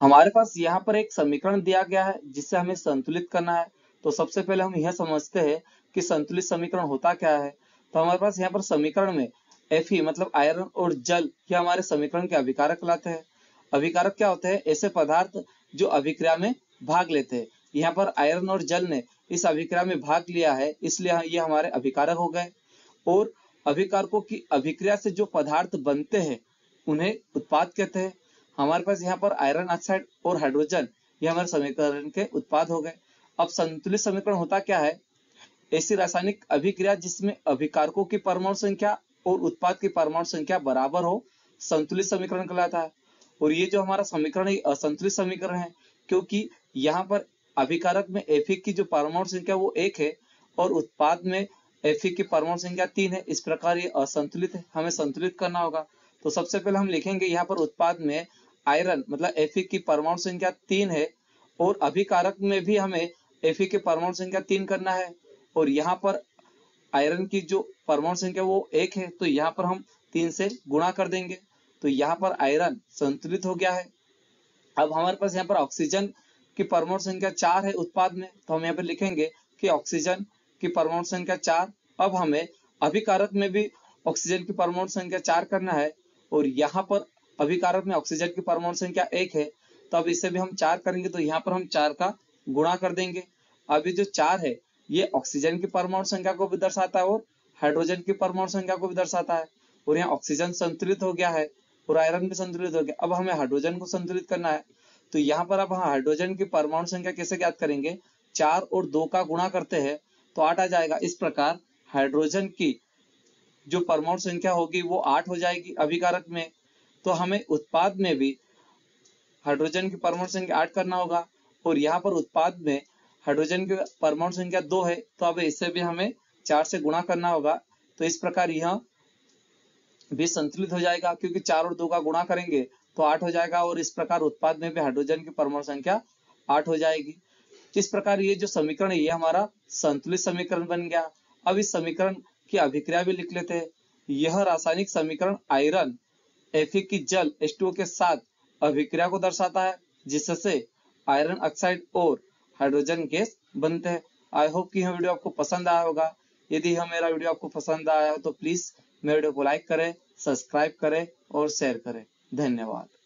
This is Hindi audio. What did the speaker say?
हमारे पास यहाँ पर एक समीकरण दिया गया है जिससे हमें संतुलित करना है। तो सबसे पहले हम यह समझते हैं कि संतुलित समीकरण होता क्या है। तो हमारे पास यहाँ पर समीकरण में Fe मतलब आयरन और जल ये हमारे समीकरण के अभिकारक कहलाते हैं। अभिकारक क्या होते हैं? ऐसे पदार्थ जो अभिक्रिया में भाग लेते हैं। यहाँ पर आयरन और जल ने इस अभिक्रिया में भाग लिया है, इसलिए ये हमारे अभिकारक हो गए। और अभिकारकों की अभिक्रिया से जो पदार्थ बनते हैं उन्हें उत्पाद कहते हैं। हमारे पास यहाँ पर आयरन ऑक्साइड और हाइड्रोजन ये हमारे समीकरण के उत्पाद हो गए। अब संतुलित समीकरण होता क्या है? ऐसी रासायनिक अभिक्रिया जिसमें अभिकारकों की परमाणु संख्या और उत्पाद की परमाणु संख्या बराबर हो, संतुलित समीकरण कहलाता है। और ये जो हमारा समीकरण है असंतुलित समीकरण है, क्योंकि यहाँ पर अभिकारक में Fe की जो परमाणु संख्या वो 1 है और उत्पाद में Fe की परमाणु संख्या 3 है। इस प्रकार ये असंतुलित है, हमें संतुलित करना होगा। तो सबसे पहले हम लिखेंगे यहाँ पर उत्पाद में आयरन मतलब Fe की परमाणु संख्या 3 है और अभिकारक में भी हमें Fe की परमाणु संख्या 3 करना है। और यहाँ पर आयरन की जो परमाणु संख्या वो 1 है, तो यहाँ पर हम 3 से गुणा कर देंगे। तो यहाँ पर आयरन संतुलित हो गया है। अब हमारे पास यहाँ पर ऑक्सीजन की परमाणु संख्या 4 है उत्पाद में, तो हम यहाँ पर लिखेंगे कि ऑक्सीजन की परमाणु संख्या 4। अब हमें अभिकारक में भी ऑक्सीजन की परमाणु संख्या 4 करना है और यहाँ पर अभिकारक में ऑक्सीजन की परमाणु संख्या 1 है, तो अब इसे भी हम 4 करेंगे, तो यहाँ पर हम 4 का गुणा कर देंगे। अभी जो 4 है ये ऑक्सीजन की परमाणु संख्या को भी दर्शाता है और हाइड्रोजन की परमाणु संख्या को भी दर्शाता है। और यहाँ ऑक्सीजन संतुलित हो गया है और आयरन भी संतुलित हो गया। अब हमें हाइड्रोजन को संतुलित करना है, तो यहाँ पर अब हम हाइड्रोजन की परमाणु संख्या कैसे ज्ञात करेंगे? 4 और 2 का गुणा करते हैं तो 8 आ जाएगा। इस प्रकार हाइड्रोजन की जो परमाणु संख्या होगी वो 8 हो जाएगी अभिकारक में। तो हमें उत्पाद में भी हाइड्रोजन की परमाणु संख्या 8 करना होगा और यहाँ पर उत्पाद में हाइड्रोजन की परमाणु संख्या 2 है, तो अब इससे भी हमें 4 से गुणा करना होगा। तो इस प्रकार यह भी संतुलित हो जाएगा, क्योंकि 4 और 2 का गुणा करेंगे तो 8 हो जाएगा और इस प्रकार उत्पाद में भी हाइड्रोजन की परमाणु संख्या 8 हो जाएगी। इस प्रकार ये जो समीकरण है ये हमारा संतुलित समीकरण बन गया। अब इस समीकरण की अभिक्रिया भी लिख लेते हैं। यह रासायनिक समीकरण आयरन Fe की जल H2O के साथ अभिक्रिया को दर्शाता है, जिससे आयरन ऑक्साइड और हाइड्रोजन गैस बनते हैं। आई होप कि यह वीडियो आपको पसंद आया होगा। यदि यह मेरा वीडियो आपको पसंद आया हो तो प्लीज मेरे वीडियो को लाइक करें, सब्सक्राइब करें और शेयर करें। धन्यवाद।